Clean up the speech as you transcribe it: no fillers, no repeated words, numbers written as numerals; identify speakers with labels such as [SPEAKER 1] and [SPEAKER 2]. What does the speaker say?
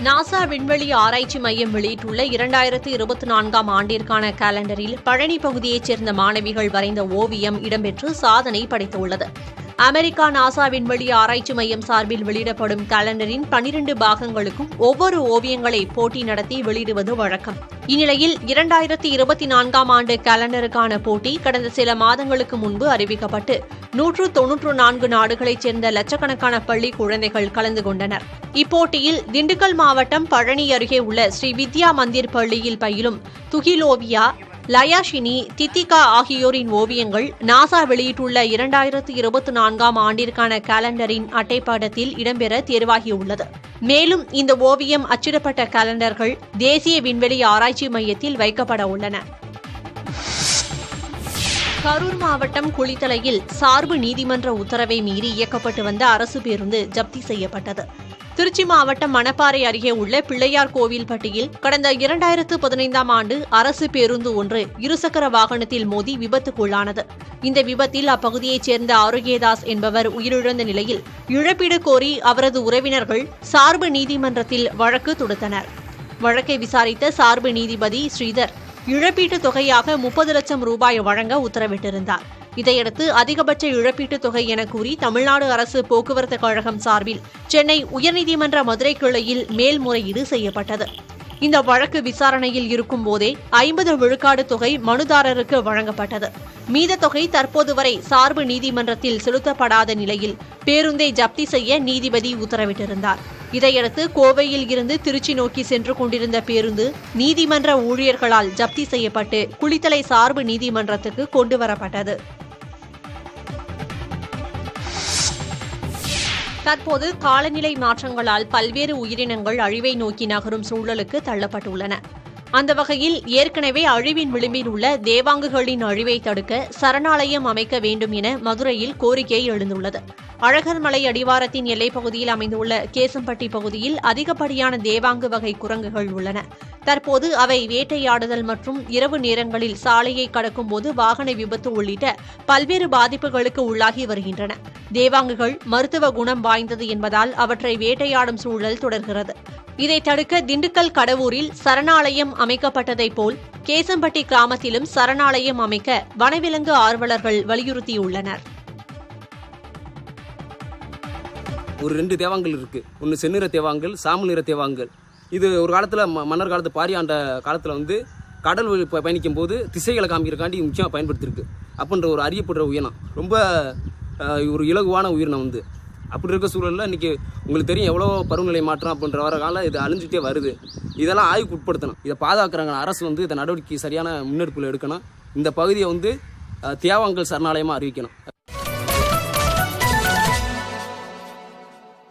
[SPEAKER 1] NASA விண்வெளி ஆராய்ச்சி மையம் வெளியிட்டுள்ள 2024ஆம் ஆண்டிற்கான காலண்டரில் பழனி பகுதியைச் சேர்ந்த மாணவிகள் வரைந்த ஓவியம் இடம்பெற்று சாதனை படைத்துள்ளது. அமெரிக்கா நாசா விண்வெளி ஆராய்ச்சி மையம் சார்பில் வெளியிடப்படும் காலண்டரின் 12 பாகங்களுக்கும் ஒவ்வொரு ஓவியங்களை போட்டி நடத்தி வெளியிடுவது வழக்கம். இந்நிலையில் 2024ஆம் ஆண்டு காலண்டருக்கான போட்டி கடந்த சில மாதங்களுக்கு முன்பு அறிவிக்கப்பட்டு 194 நாடுகளைச் சேர்ந்த லட்சக்கணக்கான பள்ளி குழந்தைகள் கலந்து கொண்டனர். இப்போட்டியில் திண்டுக்கல் மாவட்டம் பழனி அருகே உள்ள ஸ்ரீ வித்யா மந்திர் பள்ளியில் பயிலும் துகிலோவியா, லயாஷினி, தித்திகா ஆகியோரின் ஓவியங்கள் நாசா வெளியிட்டுள்ள 2024ஆம் ஆண்டிற்கான காலண்டரின் அட்டைப்படத்தில் இடம்பெற தேர்வாகியுள்ளது. மேலும் இந்த ஓவியம் அச்சிடப்பட்ட காலண்டர்கள் தேசிய விண்வெளி ஆராய்ச்சி மையத்தில் வைக்கப்பட உள்ளன. கரூர் மாவட்டம் குளித்தலையில் சார்பு நீதிமன்ற உத்தரவை மீறி இயக்கப்பட்டு வந்த அரசு பேருந்து ஜப்தி செய்யப்பட்டது. திருச்சி மாவட்டம் மணப்பாறை அருகே உள்ள பிள்ளையார் கோவில்பட்டியில் கடந்த 2015ஆம் ஆண்டு அரசு பேருந்து ஒன்று இருசக்கர வாகனத்தில் மோதி விபத்துக்குள்ளானது. இந்த விபத்தில் அப்பகுதியைச் சேர்ந்த ஆரோக்கியதாஸ் என்பவர் உயிரிழந்த நிலையில் இழப்பீடு கோரி அவரது உறவினர்கள் சார்பு நீதிமன்றத்தில் வழக்கு தொடுத்தனர். வழக்கை விசாரித்த சார்பு நீதிபதி ஸ்ரீதர் இழப்பீட்டுத் தொகையாக 30 லட்சம் ரூபாய் வழங்க உத்தரவிட்டிருந்தார். இதையடுத்து அதிகபட்ச இழப்பீட்டுத் தொகை என கூறி தமிழ்நாடு அரசு போக்குவரத்து கழகம் சார்பில் சென்னை உயர்நீதிமன்ற மதுரை கிளையில் மேல்முறையீடு செய்யப்பட்டது. இந்த வழக்கு விசாரணையில் இருக்கும் போதே 50 விழுக்காடு தொகை மனுதாரருக்கு வழங்கப்பட்டது. மீத தொகை தற்போது வரை சார்பு நீதிமன்றத்தில் செலுத்தப்படாத நிலையில் பேருந்தை ஜப்தி செய்ய நீதிபதி உத்தரவிட்டிருந்தார். இதையடுத்து கோவையில் இருந்து திருச்சி நோக்கி சென்று கொண்டிருந்த பேருந்து நீதிமன்ற ஊழியர்களால் ஜப்தி செய்யப்பட்டு குளித்தலை சார்பு நீதிமன்றத்துக்கு கொண்டுவரப்பட்டது. தற்போது காலநிலை மாற்றங்களால் பல்வேறு உயிரினங்கள் அழிவை நோக்கி நகரும் சூழலுக்கு தள்ளப்பட்டுள்ளன. அந்த வகையில் ஏற்கனவே அழிவின் விளிம்பில் உள்ள தேவாங்குகளின் அழிவை தடுக்க சரணாலயம் அமைக்க வேண்டும் என மதுரையில் கோரிக்கை எழுந்துள்ளது. அழகர்மலை அடிவாரத்தின் எல்லைப்பகுதியில் அமைந்துள்ள கேசம்பட்டி பகுதியில் அதிகப்படியான தேவாங்கு வகை குரங்குகள் உள்ளன. தற்போது அவை வேட்டையாடுதல் மற்றும் இரவு நேரங்களில் சாலையை கடக்கும் போது வாகன விபத்து உள்ளிட்ட பல்வேறு பாதிப்புகளுக்கு உள்ளாகி வருகின்றன. தேவாங்குகள் மருத்துவ குணம் வாய்ந்தது என்பதால் அவற்றை வேட்டையாடும் சூழல் தொடர்கிறது. இதை தடுக்க திண்டுக்கல் கடவூரில் சரணாலயம் அமைக்கப்பட்டதைப் போல் கேசம்பட்டி கிராமத்திலும் சரணாலயம் அமைக்க வனவிலங்கு ஆர்வலர்கள் வலியுறுத்தியுள்ளனர்.
[SPEAKER 2] ஒரு 2 தேவாங்கல் இருக்கு. ஒன்று செந்நிற தேவாங்கல், சாம்பல் நிற தேவாங்கல். இது ஒரு காலத்தில் மன்னர் காலத்து பாரியாண்ட காலத்தில் கடல் பயணிக்கும் போது திசைகளை காமிக்கிறக்காண்டி முக்கியமாக பயன்படுத்தியிருக்கு. அப்படின்ற ஒரு அறியப்படுற உயிரினம், ரொம்ப ஒரு இலகுவான உயிரினம். அப்படி இருக்க சூழலில் இன்றைக்கி உங்களுக்கு தெரியும் எவ்வளோ பருவநிலை மாற்றம் அப்படின்ற வர காலம் இது அழிஞ்சிட்டே வருது. இதெல்லாம் ஆய்வுக்கு உட்படுத்தணும். இதை பாதுகாக்கிறாங்க அரசு இந்த நடவடிக்கை சரியான முன்னெடுப்புகள் எடுக்கணும். இந்த பகுதியை தேவாங்கல் சரணாலயமாக அறிவிக்கணும்.